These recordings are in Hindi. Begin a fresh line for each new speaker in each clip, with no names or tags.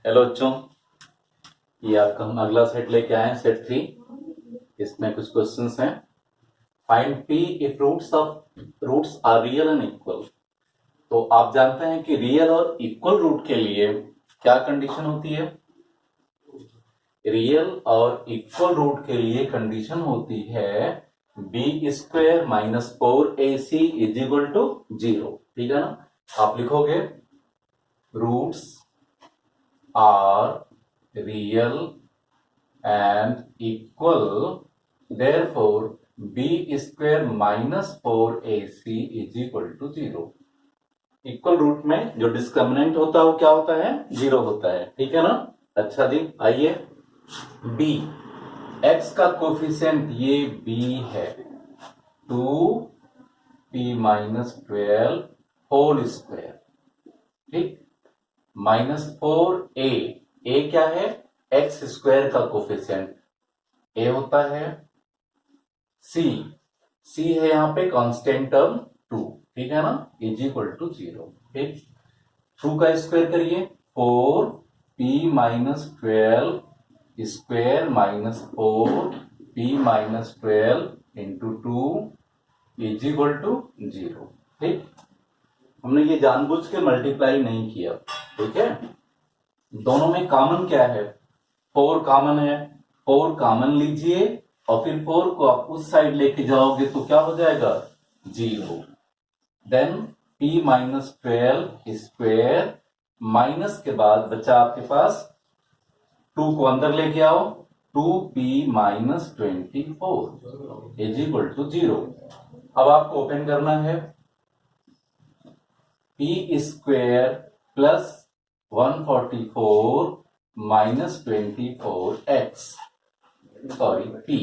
हेलो बच्चों, ये आपका हम अगला सेट लेके आए हैं, सेट 3। इसमें कुछ क्वेश्चंस हैं। Find p if roots are real and equal. तो आप जानते हैं कि रियल और इक्वल रूट के लिए क्या कंडीशन होती है। रियल और इक्वल रूट के लिए कंडीशन होती है b square minus 4ac is equal to 0। ठीक है ना। आप लिखोगे roots are real and equal, therefore b square minus 4ac is equal to 0। Equal root में जो डिस्क्रिमिनेंट होता है वो क्या होता है, 0 होता है। ठीक है ना। अच्छा जी, आइए b, x का कोफिशिएंट ये b है 2p माइनस 12 होल स्क्वायर। ठीक, -4a, a क्या है, एक्स स्क्वायर का कोफिशिएंट ए होता है। सी है यहां पे कांस्टेंट टर्म 2। ठीक है ना, इज इक्वल टू 0। ठीक, 2 का स्क्वायर करिए 4p minus 12 square minus 4p minus 12 into 2 is equal to 0। ठीक, हमने ये जानबूझ के मल्टीप्लाई नहीं किया। ठीक है, दोनों में कॉमन क्या है, 4 कॉमन है। 4 कॉमन लीजिए और फिर 4 को आप उस साइड लेके जाओगे तो क्या हो जाएगा, 0। Then p minus 12 square minus के बाद बचा आपके पास 2 को अंदर लेके आओ 2p minus 24 is equal to 0। अब आपको ओपन करना है p square plus 144 minus 24x, sorry p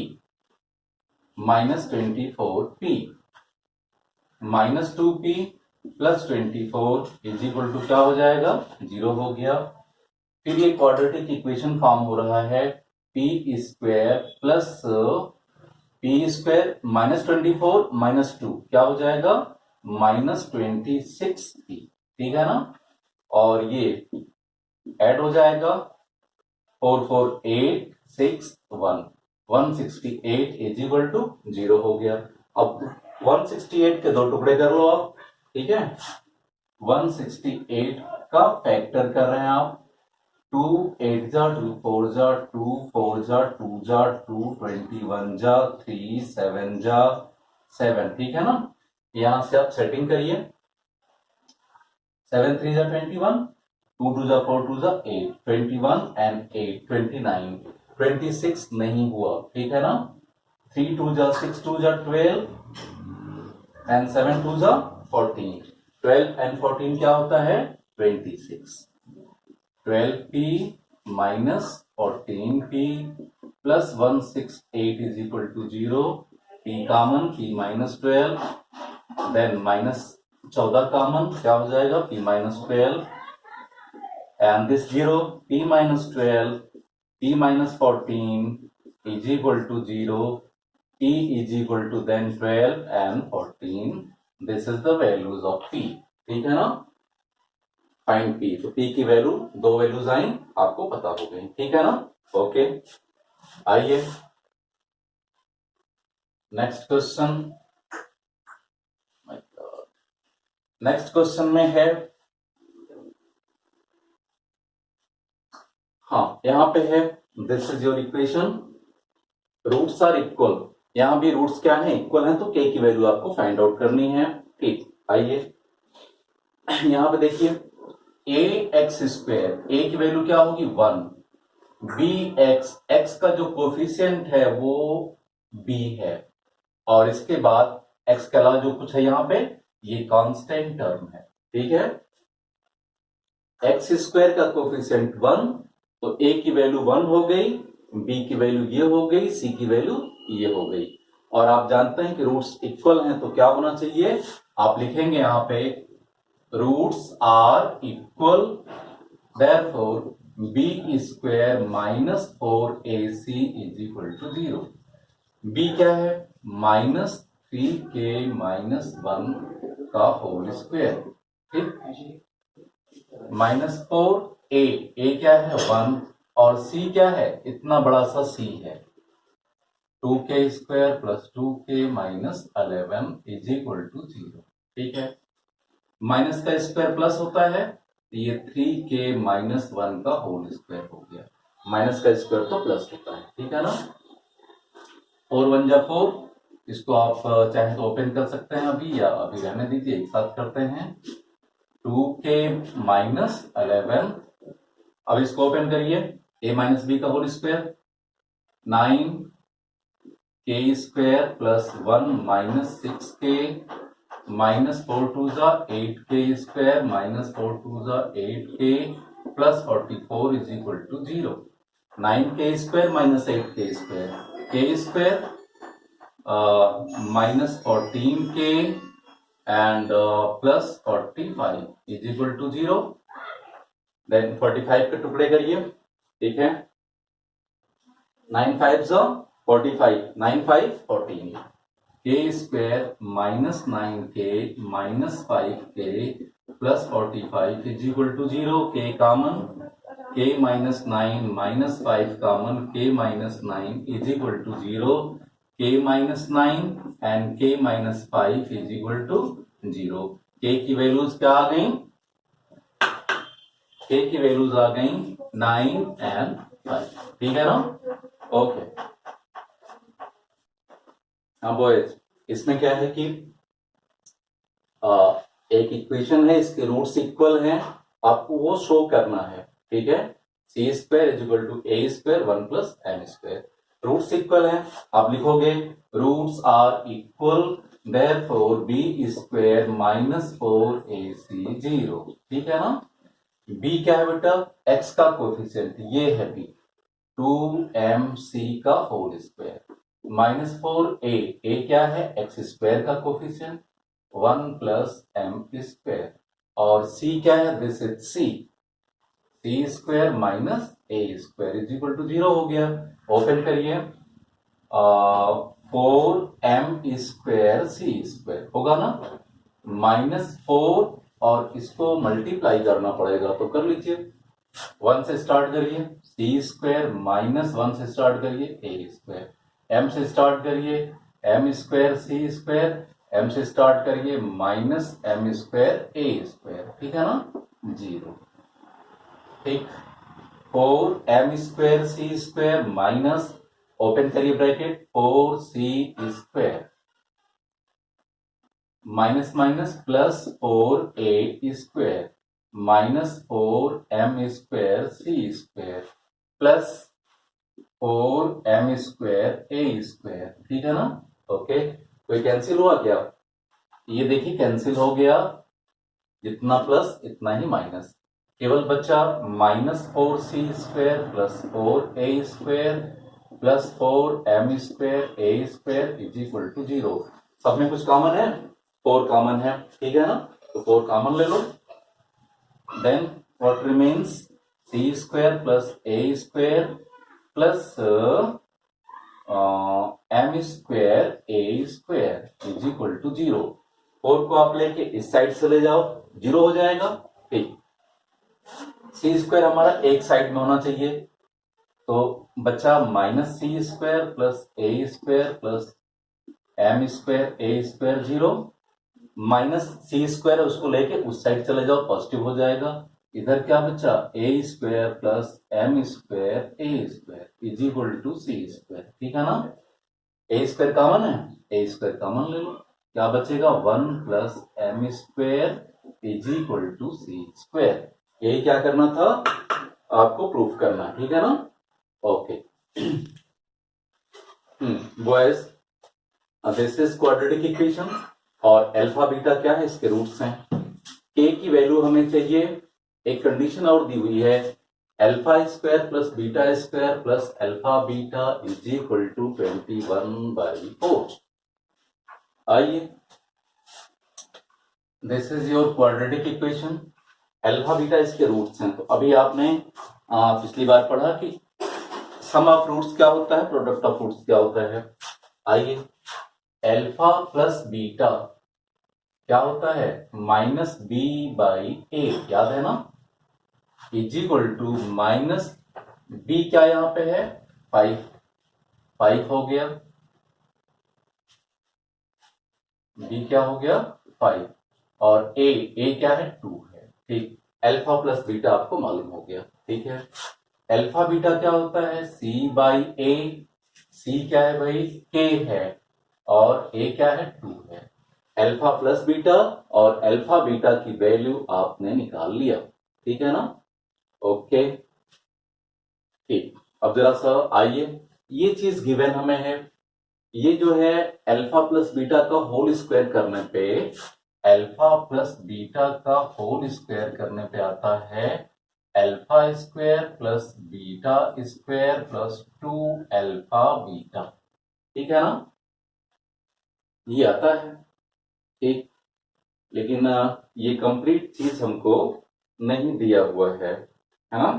minus 24p minus 2p plus 24 is equal to क्या हो जाएगा, 0 हो गया। फिर ये क्वाड्रेटिक इक्वेशन फॉर्म हो रहा है p square plus p square minus 24 minus 2 क्या हो जाएगा, माइनस 26p। ठीक है ना, और ये ऐड हो जाएगा 4 4 8 6 1 168 इज इक्वल टू 0 हो गया। अब 168 के दो टुकड़े कर लो आप। ठीक है, 168 का फैक्टर कर रहे हैं आप, 2 8 जा 2 4 जा 2 4 जा 2 जा 2 21 जा 3 7 जा 7। ठीक है ना, यहां से आप सेटिंग करिए 7 3 जा 21, 2 2 जा 4 2 जा 8, 21 एंड 8 29, 26 नहीं हुआ। ठीक है ना, 3 2 जा 6 2 जा 12 एंड 7 2 जा 14, 12 एंड 14 क्या होता है, 26। 12p minus 14p plus 168 is equal to 0। p common, p minus 12, then minus 14 common, क्या हो जाएगा, p minus 12 and this 0, p minus 12 p minus 14 is equal to 0। p is equal to then 12 and 14, this is the values of p। ठीक है ना, फाइंड p। तो p की वैल्यू, दो वैल्यूज आई, आपको पता हो गई। ठीक है ना, ओके। आइए नेक्स्ट क्वेश्चन। नेक्स्ट क्वेश्चन में है, हाँ यहां पे है this is your equation, roots are equal. यहां भी रूट्स क्या है, इक्वल है, तो k की वैल्यू आपको फाइंड आउट करनी है। ठीक, आइए यहां पे देखिए a एक्स स्क्वायर, a की वैल्यू क्या होगी 1, b x का जो कोफिशिएंट है वो b है, और इसके बाद x के अलावा जो कुछ है यहां पे ये कांस्टेंट टर्म है। ठीक है, एक्स स्क्वायर का कोफिशिएंट 1, तो a की वैल्यू 1 हो गई, b की वैल्यू ये हो गई, c की वैल्यू ये हो गई। और आप जानते हैं कि रूट्स इक्वल हैं तो क्या होना चाहिए, आप लिखेंगे यहां पे roots are equal, therefore b square minus 4ac is equal to 0। b क्या है, माइनस 3k माइनस 1 का होल स्क्वायर। ठीक, माइनस 4 ए क्या है 1 और सी क्या है, इतना बड़ा सा सी है 2k square plus 2k minus 11 is equal to 0। ठीक है, माइनस का स्क्वायर प्लस होता है, ये 3k माइनस 1 का होल स्क्वायर हो गया, माइनस का स्क्वायर तो प्लस होता है। ठीक है ना, 4 1 जा 4, इसको आप चाहे तो ओपन कर सकते हैं अभी, या अभी रहने दीजिए, एक साथ करते हैं 2k माइनस 11, अब इसको ओपन करिए, a माइनस बी का whole square 9k square plus 1 minus 6k minus 4 two जा 8k स्क्वायर माइनस 4 टू जा 8k plus 44 is equal to 0। 9k square minus 8k square, k square minus 14k and plus 45 is equal to 0। then 45 के टुकड़े करिए, ठीक है, 9 5 जो 45, 9 5 14, k square minus 9k minus 5k plus 45 is equal to 0। k common, k minus 9 minus 5 common, k minus 9 is equal to 0। k minus 9 and k minus 5 is equal to 0। k की वैल्यूज क्या आ गई, k की वैल्यूज आ गई 9 एंड 5। ठीक है ना, ओके। हाँ बॉयज, इसमें क्या है कि एक इक्वेशन है, इसके रूट्स इक्वल हैं, आपको वो शो करना है। ठीक है, c square is equal to a square 1 plus m square, roots equal है, आप लिखोगे roots are equal therefore b square minus 4ac 0। ठीक है ना, b क्या है बेटा, x का कोफिशिएंट, ये है b 2mc का होल स्क्वायर माइनस 4a क्या है, x स्क्वायर का कोफिशिएंट 1 प्लस एम स्क्वायर, और c क्या है, this is c square minus a square is equal to 0 हो गया। ओपन करिए, 4m स्क्वायर सी स्क्वायर होगा ना, माइनस 4 और इसको मल्टीप्लाई करना पड़ेगा, तो कर लीजिए, 1 से स्टार्ट करिए, सी स्क्वायर माइनस 1 से स्टार्ट करिए ए स्क्वायर, एम से स्टार्ट करिए m square c square, m से स्टार्ट करिए minus m square a square. ठीक है ना, 0। ठीक, 4m square c square minus, open करिए bracket, 4c square minus minus plus 4a square minus 4m square c square plus 4m square a square. ठीक है ना, ओके। कोई कैंसिल हुआ क्या, ये देखिए कैंसिल हो गया, जितना प्लस इतना ही माइनस, केवल बचा minus 4c square plus 4a square plus 4m square a square is equal to 0। सब में कुछ कॉमन है, 4 कॉमन है। ठीक है ना, तो 4 कॉमन ले लो, then what remains, c square plus a square plus m square a square is equal to 0। 4 को आप लेके इस साइड से ले जाओ, 0 हो जाएगा। ठीक, सी स्क्वायर हमारा एक साइड में होना चाहिए, तो बचा minus C square plus a square plus m square a square 0, minus C square उसको लेके उस साइड चले जाओ, पॉजिटिव हो जाएगा। इधर क्या बचा, a square plus m square a square is equal to c square. ठीक है ना, ए स्क्वायर कॉमन है, ए स्क्वायर कॉमन ले लो, क्या बचेगा 1 plus m square is equal to c square. यही क्या करना था, आपको प्रूफ करना है। ठीक है ना, okay. Boys, this is quadratic equation, और अल्फा बीटा क्या है, इसके रूट्स हैं। के की वैल्यू हमें चाहिए, एक कंडीशन और दी हुई है, alpha square plus beta square plus alpha beta is equal to 21/4। आइए, this is your quadratic equation, alpha beta इसके रूट्स हैं। तो अभी आपने पिछली बार पढ़ा कि सम ऑफ रूट्स क्या होता है, प्रोडक्ट ऑफ रूट्स क्या होता है। आइए, अल्फा प्लस बीटा क्या होता है, -b/a, याद है ना, is equal to minus b क्या यहां पे है 5 हो गया, बी क्या हो गया 5 और ए क्या है 2 है। ठीक, अल्फा प्लस बीटा आपको मालूम हो गया। ठीक है, अल्फा बीटा क्या होता है सी बाई ए, सी क्या है भाई के है और ए क्या है 2 है। अल्फा प्लस बीटा और अल्फा बीटा की वैल्यू आपने निकाल लिया। ठीक है ना, ओके। ठीक, अब जरा सा आइए, ये चीज गिवन हमें है, ये जो है अल्फा प्लस बीटा का होल स्क्वायर करने पे, अल्फा प्लस बीटा का होल स्क्वायर करने पे आता है alpha square plus beta square plus 2 alpha beta. ठीक है ना, ये आता है। ठीक, लेकिन ये कंप्लीट चीज हमको नहीं दिया हुआ है ना।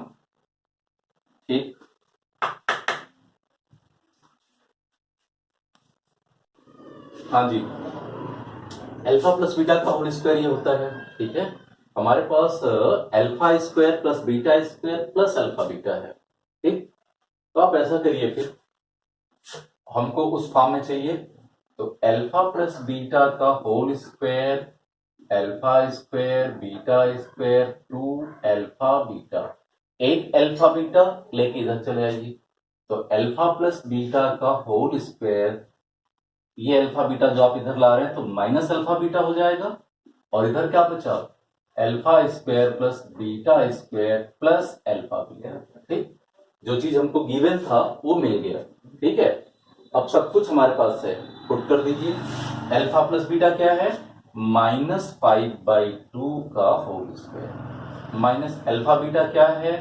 ठीक, हाँ जी, अल्फा प्लस बीटा का होल स्क्वायर ये होता है। ठीक है, हमारे पास alpha square plus beta square plus alpha beta है। ठीक, तो आप ऐसा करिए, फिर हमको उस फॉर्म में चाहिए, तो अल्फा प्लस बीटा का whole square alpha square beta square 2 alpha beta, एक अल्फा बीटा लेके इधर चले आइए, तो अल्फा प्लस बीटा का होल स्क्वायर, ये अल्फा बीटा जो आप इधर ला रहे हैं तो माइनस अल्फा बीटा हो जाएगा, और इधर क्या बचा alpha square plus beta square plus alpha beta. ठीक, जो चीज हमको गिवन था वो मिल गया। ठीक है, अब सब कुछ हमारे पास है, पुट कर दीजिए। अल्फा प्लस बीटा क्या है -5/2 का whole square, minus alpha beta क्या है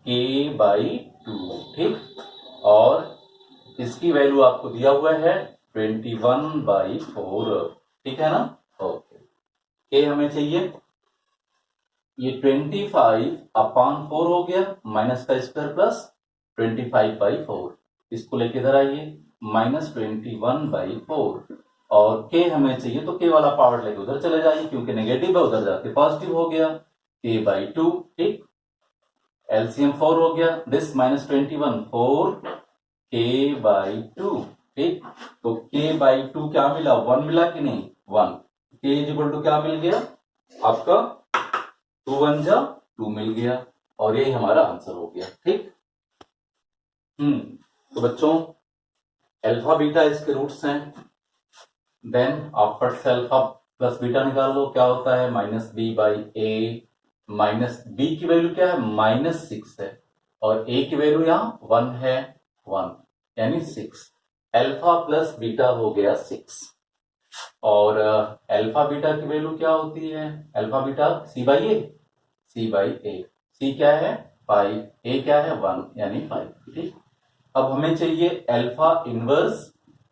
k/2। ठीक, और इसकी वैल्यू आपको दिया हुआ है 21/4। ठीक है ना, ओके। के हमें चाहिए, ये 25/4 हो गया, माइनस का स्क्वायर प्लस 25/4, इसको लेके इधर आइए -21/4, और के हमें चाहिए तो के वाला पावर लेके उधर चले जाइए, क्योंकि नेगेटिव है उधर जाके पॉजिटिव हो गया k/2। ठीक, एलसीएम 4 हो गया, दिस -21 4 k/2। ठीक, तो k/2 क्या मिला 1 मिला कि नहीं 1, k इक्वल टू क्या मिल गया आपका 2 1 जा 2 मिल गया, और यही हमारा आंसर हो गया। ठीक, तो बच्चों अल्फा बीटा इसके रूट्स हैं, देन आप फट से अल्फा प्लस बीटा निकाल लो, क्या होता है -b/a, माइनस बी की वैल्यू क्या है -6 है, और a की वैल्यू यहाँ 1 है 1 यानी 6, अल्फा प्लस बीटा हो गया 6, और अल्फा बीटा की वैल्यू क्या होती है alpha beta c/a, c/a, c क्या है 5, a क्या है 1 यानी 5। ठीक, अब हमें चाहिए alpha inverse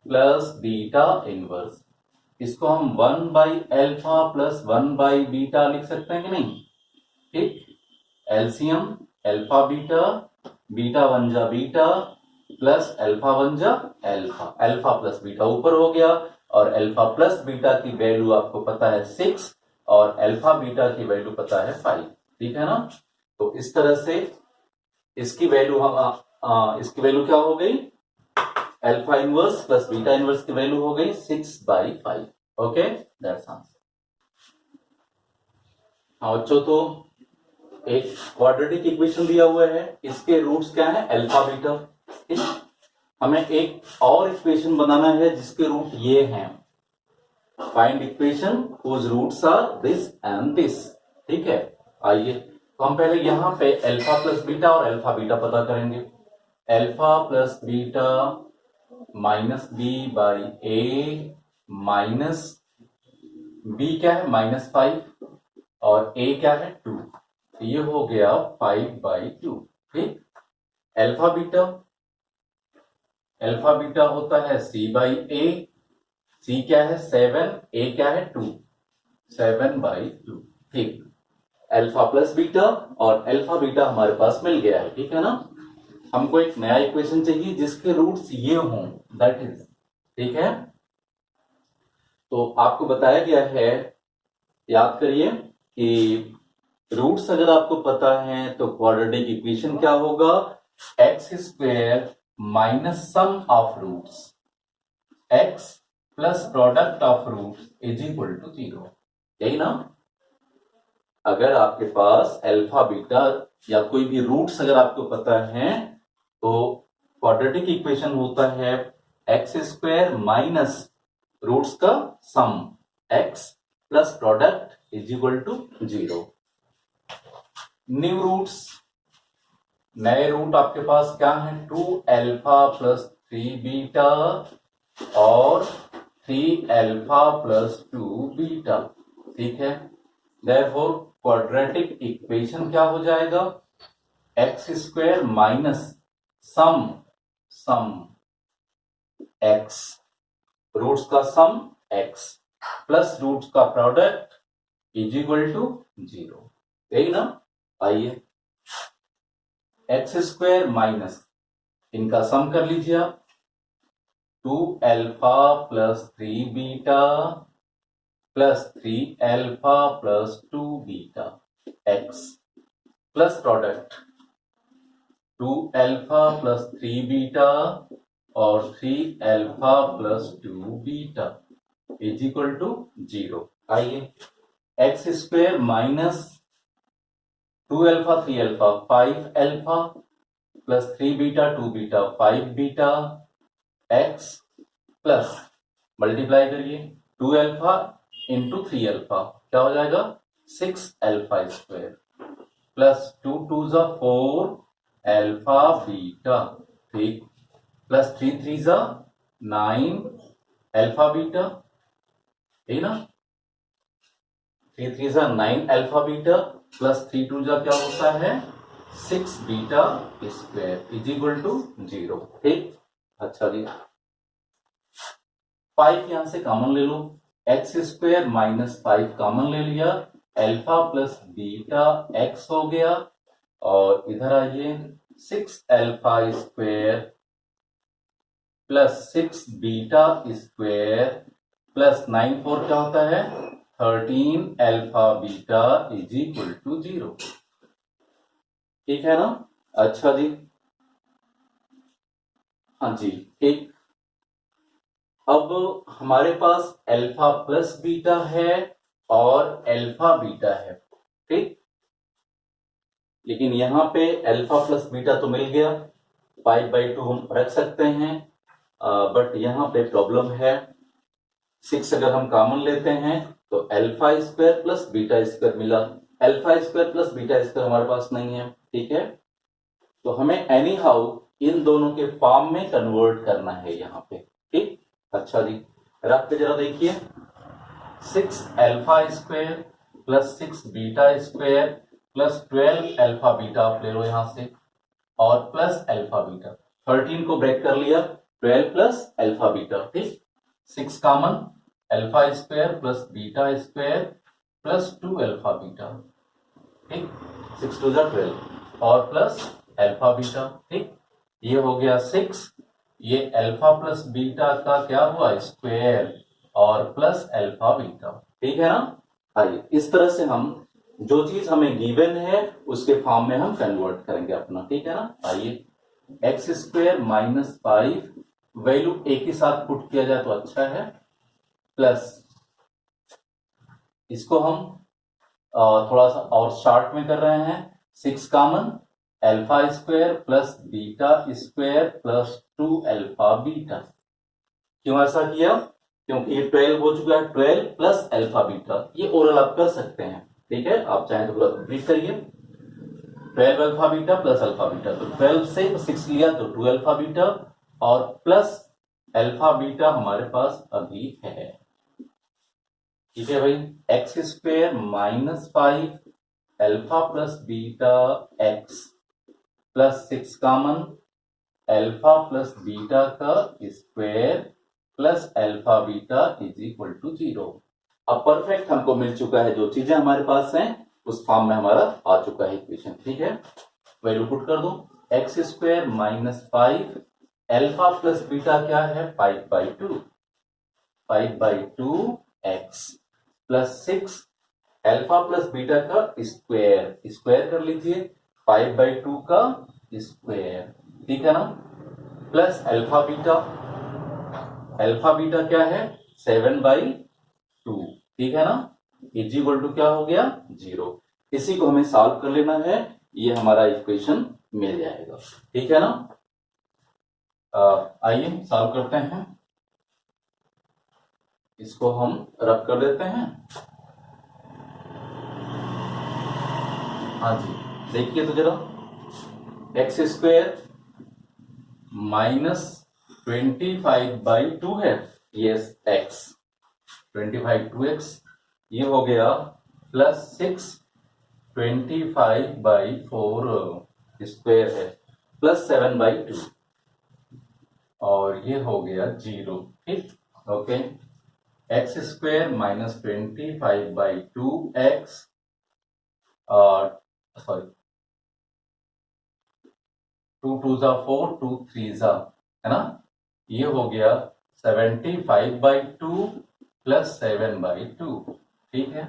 plus beta inverse, इसको हम 1/अल्फा प्लस 1/बीटा लिख सकते हैं कि नहीं। ठीक, एलसीएम अल्फा बीटा, बीटा 1 जा बीटा प्लस अल्फा 1 जा अल्फा, अल्फा प्लस बीटा ऊपर हो गया, और अल्फा प्लस बीटा की वैल्यू आपको पता है 6 और अल्फा बीटा की वैल्यू पता है 5। ठीक है ना, तो इस तरह से इसकी वैल्यू हम इसकी वैल्यू क्या हो गई alpha inverse plus beta inverse की वैल्यू हो गई 6/5। Okay, that's answer. हाँ बच्चों, तो एक क्वाड्रेटिक इक्वेशन दिया हुआ है, इसके रूट्स क्या है अल्फा बीटा। ठीक, हमें एक और इक्वेशन बनाना है जिसके रूट ये हैं, find equation whose roots are this and this. ठीक है, आइए तो हम पहले यहां पे अल्फा प्लस बीटा और अल्फा बीटा पता करेंगे। Alpha plus beta -b/a minus b क्या है -5 और a क्या है 2, ये हो गया 5/2। ठीक, अल्फा बीटा होता है c/a, c क्या है 7, a क्या है 2, 7/2। ठीक, अल्फा प्लस बीटा और अल्फा बीटा हमारे पास मिल गया है। ठीक है ना, हमको एक नया इक्वेशन चाहिए जिसके रूट्स ये हों, दैट इज। ठीक है, तो आपको बताया गया है, याद करिए कि रूट्स अगर आपको पता है तो क्वाड्रेटिक इक्वेशन क्या होगा, x square minus sum of roots x plus product of roots is equal to 0, यही ना। अगर आपके पास अल्फा बीटा या कोई भी रूट्स अगर आपको पता है तो क्वाड्रेटिक इक्वेशन होता है एक्स स्क्वायर माइनस रूट्स का sum x plus product is equal to 0। New roots, नए रूट आपके पास क्या है, 2 अल्फा प्लस 3 बीटा और 3 अल्फा प्लस 2 बीटा, ठीक है। देयरफॉर क्वाड्रेटिक इक्वेशन क्या हो जाएगा, x square minus sum x, roots का सम एक्स प्लस रूट्स का प्रोडक्ट इज इक्वल टू 0, यही ना। आइए एक्स स्क्वायर माइनस इनका सम कर लीजिए आप, 2 alpha plus 3 beta plus 3 alpha plus 2 beta x plus product 2 alpha plus 3 beta और 3 alpha plus 2 beta is equal to 0। आइए x square minus 2 alpha 3 alpha 5 alpha plus 3 beta 2 beta 5 beta x plus multiply करिए 2 अल्फा इंटू 3 अल्फा क्या हो जाएगा 6 अल्फा स्क्वायर प्लस 2 2 जा 4 अल्फा बीटा, ठीक, प्लस 3 3 जा 9 अल्फा बीटा, ठीक ना, 3 3 जा 9 अल्फा बीटा प्लस 3 2 जा क्या होता है 6 beta square is equal to 0, ठीक। अच्छा जी 5 यहां से कॉमन ले लो, एक्स स्क्वायर माइनस 5 कॉमन ले लिया, अल्फा प्लस बीटा एक्स हो गया और इधर आइए 6 alpha square plus 6 beta square plus 9 4 क्या होता है 13 alpha beta is equal to 0, ठीक है ना। अच्छा जी, हाँ जी ठीक। अब हमारे पास अल्फा प्लस बीटा है और अल्फा बीटा है, ठीक, लेकिन यहां पे अल्फा प्लस बीटा तो मिल गया, 5/2 हम रख सकते हैं, बट यहां पे प्रॉब्लम है 6 अगर हम कॉमन लेते हैं तो alpha square plus beta square मिला, alpha square plus beta square हमारे पास नहीं है, ठीक है। तो हमें एनी हाउ इन दोनों के फॉर्म में कन्वर्ट करना है यहाँ पे, ठीक। अच्छा जी रख के जरा देखिए 6 alpha square plus 6 beta square plus 12 alpha beta आप ले लो यहां से और प्लस अल्फा बीटा, 13 को ब्रेक कर लिया 12 प्लस अल्फा बीटा, ठीक, 6 common alpha square plus beta square plus 2 alpha beta, ठीक, 6 2 जा 12 और प्लस अल्फा बीटा, ठीक, ये हो गया 6, ये अल्फा प्लस बीटा का क्या हुआ स्क्वायर और प्लस अल्फा बीटा, ठीक है ना। आइए इस तरह से हम जो चीज हमें गिवन है उसके फॉर्म में हम कन्वर्ट करेंगे अपना, ठीक है ना। आइए एक्स स्क्वायर माइनस 5 वैल्यू एक ही साथ पुट किया जाए तो अच्छा है, प्लस इसको हम थोड़ा सा और शॉर्ट में कर रहे हैं 6 common alpha square plus beta square plus 2 alpha beta. क्यों ऐसा किया, क्योंकि ये 12 हो चुका है, 12 प्लस अल्फा बीटा, ये ओरल आप कर सकते हैं, ठीक है, आप चाहें तो पूरा कंप्लीट करिए। 12 alpha beta plus alpha beta, तो 12 से 6 लिया तो 2 अल्फा बीटा और प्लस अल्फा बीटा हमारे पास अभी है, ठीक है भाई। X square minus 5 alpha plus beta x plus 6 common alpha plus beta का square plus alpha beta is equal to 0। अब परफेक्ट हमको मिल चुका है, जो चीजें हमारे पास हैं उस फॉर्म में हमारा आ चुका है इक्वेशन, ठीक है। वैल्यू पुट कर दो, x square minus 5 alpha plus beta क्या है 5/2 x plus 6 alpha plus beta का स्क्वायर, स्क्वायर कर लीजिए 5/2 का स्क्वायर, ठीक है ना, plus alpha beta, alpha beta क्या है 7/2, ठीक है ना, इज इक्वल टू क्या हो गया 0। इसी को हमें सॉल्व कर लेना है, ये हमारा इक्वेशन मिल जाएगा, ठीक है ना। आइए सॉल्व करते हैं, इसको हम रब कर देते हैं। हाँ जी, देखिए तो जरा, एक्स स्क्वायर माइनस 25/2 है, यस एक्स 25/2x, ये हो गया प्लस 6 25/4 स्क्वायर है प्लस 7/2, और ये हो गया 0, ठीक, okay. X square minus 25/2x, sorry 2 2 जा 4, 2 3 जा, है ना, ये हो गया 75/2 प्लस 7/2, ठीक है।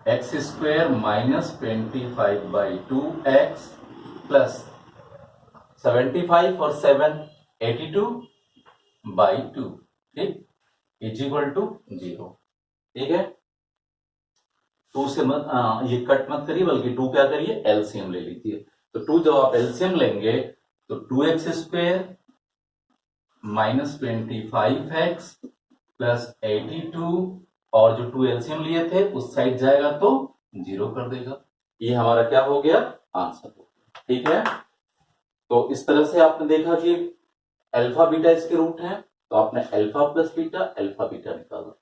X square minus 25/2x plus 75 और 7 82/2, ठीक, इज इक्वल टू 0, ठीक है। 2 से मत ये कट मत करिए, बल्कि 2 क्या करिए एलसीएम ले लीजिए। तो 2 जब आप एलसीएम लेंगे तो 2x square minus 25x plus 82, और जो 2 एलसीएम लिए थे उस साइड जाएगा तो 0 कर देगा। ये हमारा क्या हो गया आंसर, ठीक है। तो इस तरह से आपने देखा कि अल्फा बीटा इसके रूट हैं, तो आपने alpha plus beta alpha beta निकाला।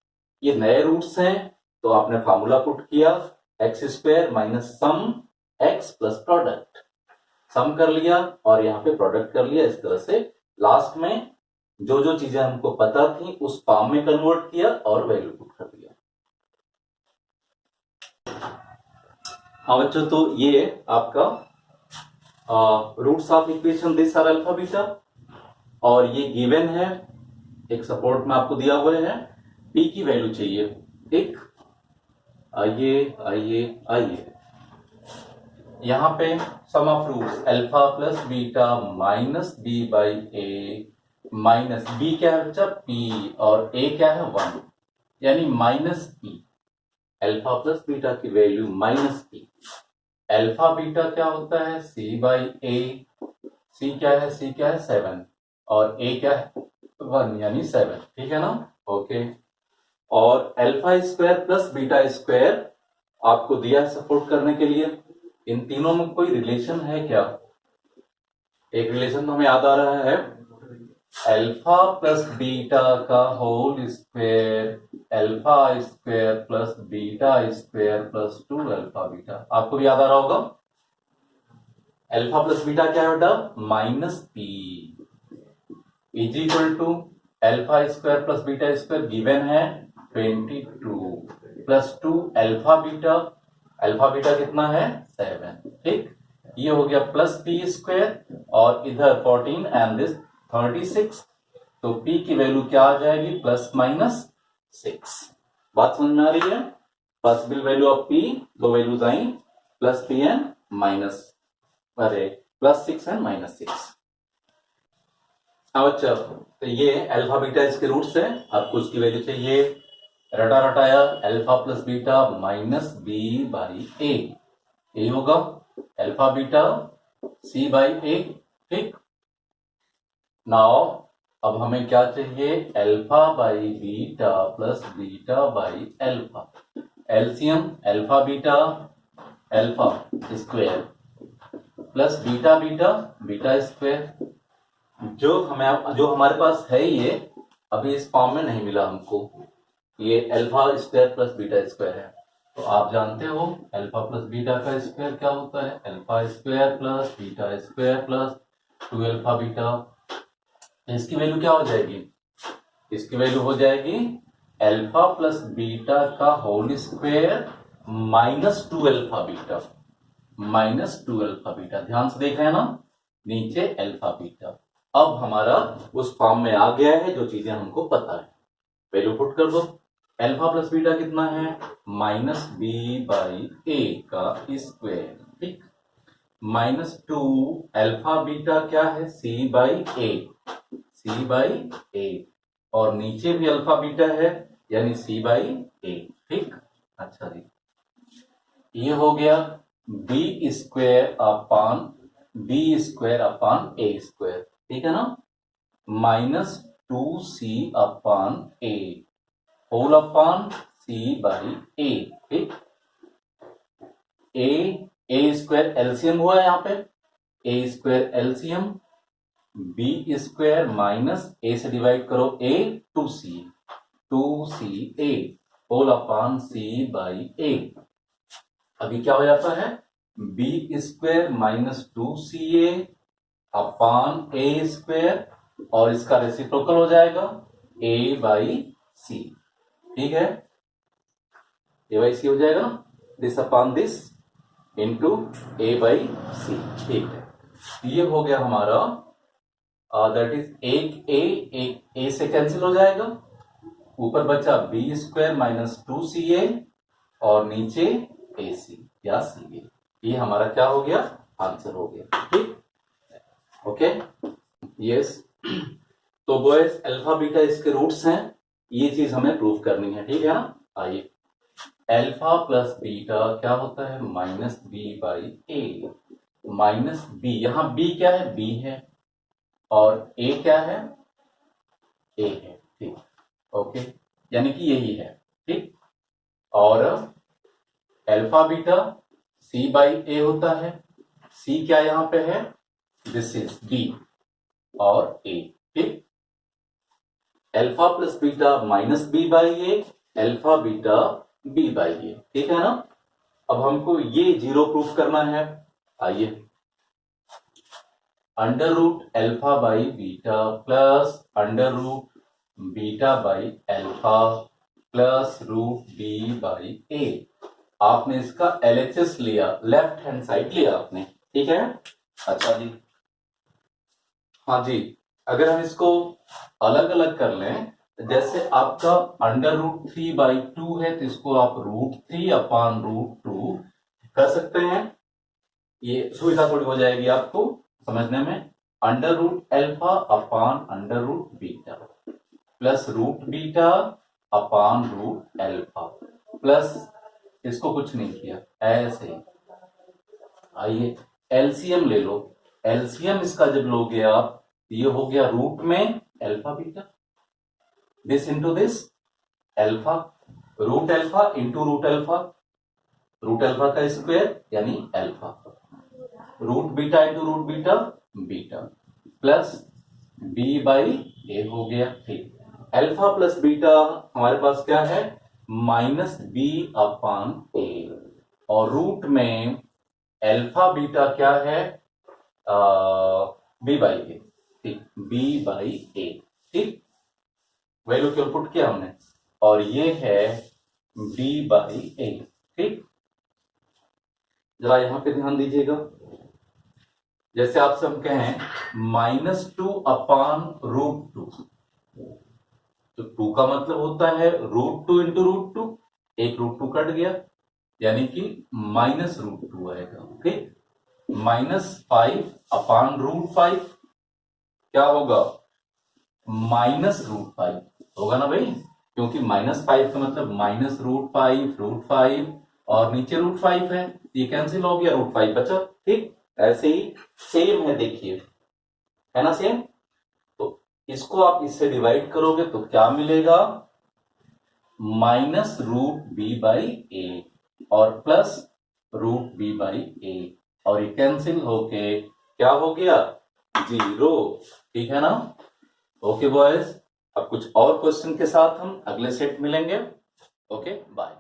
ये नए रूट्स हैं तो आपने फार्मूला पुट किया, x square minus sum x plus product, sum कर लिया और यहाँ पे प्रोडक्ट कर लिया। इस तरह से लास्ट में जो जो चीजें हमको पता थी उस फॉर्म में कन्वर्ट किया और वैल्यू पुट कर दिया। हाँ बच्चों, तो ये आपका roots of equation this are alpha beta, और ये गिवन है, एक सपोर्ट में आपको दिया हुआ है, p की वैल्यू चाहिए, ठीक। आइए आइए आइए, यहां पे sum of roots alpha plus beta minus b/a minus b क्या है बच्चा p, और a क्या है 1, यानी minus p, alpha plus beta की value minus p। Alpha beta क्या होता है c/a, c क्या है 7, और a क्या है 1 यानी 7, ठीक है ना, ओके। और alpha square plus beta square आपको दिया है सपोर्ट करने के लिए। इन तीनों में कोई रिलेशन है क्या? एक रिलेशन तो हमें याद आ रहा है, अल्फा प्लस बीटा का whole square, alpha square plus beta square plus 2 alpha beta, आपको भी याद आ रहा होगा। अल्फा प्लस बीटा क्या है बेटा minus p, is equal to alpha square plus beta square given है 22 plus 2 alpha beta, alpha beta कितना है 7, ठीक। ये हो गया प्लस पी स्क्वायर, और इधर 14 एंड दिस 36, तो p की वैल्यू क्या आ जाएगी प्लस माइनस 6। बात समझ में आ रही है? पॉसिबल वैल्यू ऑफ p, दो values I plus p and minus, अरे प्लस 6 एंड माइनस 6। अब अच्छा, तो ये अल्फा बीटा इसके रूट्स है, आपको उसकी वैल्यू चाहिए, रटा रटाया alpha plus beta minus b/a, ये होगा अल्फा बीटा c/a, ठीक। नाउ अब हमें क्या चाहिए, alpha by beta plus beta by alpha, LCM alpha beta alpha square plus beta beta beta square, जो हमारे पास है ये अभी इस फॉर्म में नहीं मिला हमको, ये alpha square plus beta square है। तो आप जानते हो अल्फा प्लस बीटा का स्क्वायर क्या होता है, alpha square plus beta square plus 2 alpha beta. इसकी वैल्यू क्या हो जाएगी, इसकी वैल्यू हो जाएगी अल्फा प्लस बीटा का whole square minus 2 alpha beta, minus 2 alpha beta. ध्यान से देख रहे हैं ना, नीचे अल्फा बीटा। अब हमारा उस फॉर्म में आ गया है जो चीजें हमको पता है, वैल्यू पुट कर दो। अल्फा प्लस बीटा कितना है, माइनस बी बाई ए का स्क्वायर, ठीक। माइनस टू अल्फा बीटा क्या है, सी बाई ए, सी बाई ए, और नीचे भी अल्फा बीटा है यानी सी बाई ए, ठीक। अच्छा जी, ये हो गया b square upon a square, ठीक है ना, minus two c upon a whole upon c by a, ठीक। ए स्क्वायर एलसीएम हुआ यहां पे, a square LCM, b square minus a से डिवाइड करो a, two c a whole upon c by a. अभी क्या हो जाता है, b square minus two c a upon a square, और इसका रेसिप्रोकल हो जाएगा ए बाई सी, ठीक है, ए बाई सी हो जाएगा ना, this upon this into a by c, ठीक है। ये हो गया हमारा, दैट इज एक ए से कैंसिल हो जाएगा, ऊपर बचा B square minus two c ए और नीचे ए सी या सी ए। ये हमारा क्या हो गया, आंसर हो गया, ठीक, ओके, यस। तो बॉयज अल्फा बीटा इसके रूट्स हैं, ये चीज हमें प्रूव करनी है, ठीक है ना। आइए, अल्फा प्लस बीटा क्या होता है, minus b by a, minus b, यहां बी क्या है, बी है, और ए क्या है, ए है, ठीक, ओके, यानी कि यही है, ठीक। और अल्फा बीटा सी बाई ए होता है, सी क्या यहां पे है, दिस इज बी और ए, ठीक। Alpha plus beta minus b by a, alpha beta b by a, ठीक है ना। अब हमको ये जीरो प्रूफ करना है। आइए, under root alpha by beta plus under root beta by alpha plus root b by a. आपने इसका एलएचएस लिया, लेफ्ट हैंड साइड लिया आपने, ठीक है। अच्छा जी, हाँ जी, अगर हम इसको अलग अलग कर लें, जैसे आपका अंडर रूट 3/2 है, तो इसको आप रूट 3 अपान रूट 2 कर सकते हैं। ये सुविधा थोड़ी हो जाएगी आपको समझने में। Under root alpha upon under root beta plus root beta upon root alpha plus, इसको कुछ नहीं किया, ऐसे ही। आइए एलसीएम ले लो, एलसीएम इसका जब लोगे आप, ये हो गया रूट में alpha beta, this into this alpha, root alpha into root alpha का स्क्वायर यानी alpha, root beta into root beta beta plus b by a हो गया, ठीक। अल्फा प्लस बीटा हमारे पास क्या है, माइनस बी अपान ए, और रूट में अल्फा बीटा क्या है, बी बाई ए, ठीक, बी बाई ए, ठीक, वैल्यू क्यों पुट किया हमने, और ये है बी बाई ए, ठीक। जरा यहां पे ध्यान दीजिएगा, जैसे आपसे हम कहें -2 अपान रूट 2, तो 2 का मतलब होता है रूट 2 इंटू रूट 2, एक रूट 2 कट गया यानी कि माइनस रूट 2 आएगा, ठीक। -5 अपान रूट 5 क्या होगा, -√5 होगा ना भाई, क्योंकि -5 का मतलब -√5 और नीचे √5 है, ये कैंसिल हो गया, √5 बचा, ठीक। ऐसे ही सेम है, देखिए, है ना सेम। तो इसको आप इससे डिवाइड करोगे तो क्या मिलेगा, -√b बाई ए और प्लस √b बाई ए, और ये कैंसिल होके क्या हो गया, 0, ठीक है ना। ओके बॉयज, अब कुछ और क्वेश्चन के साथ हम अगले सेट मिलेंगे। Okay, bye.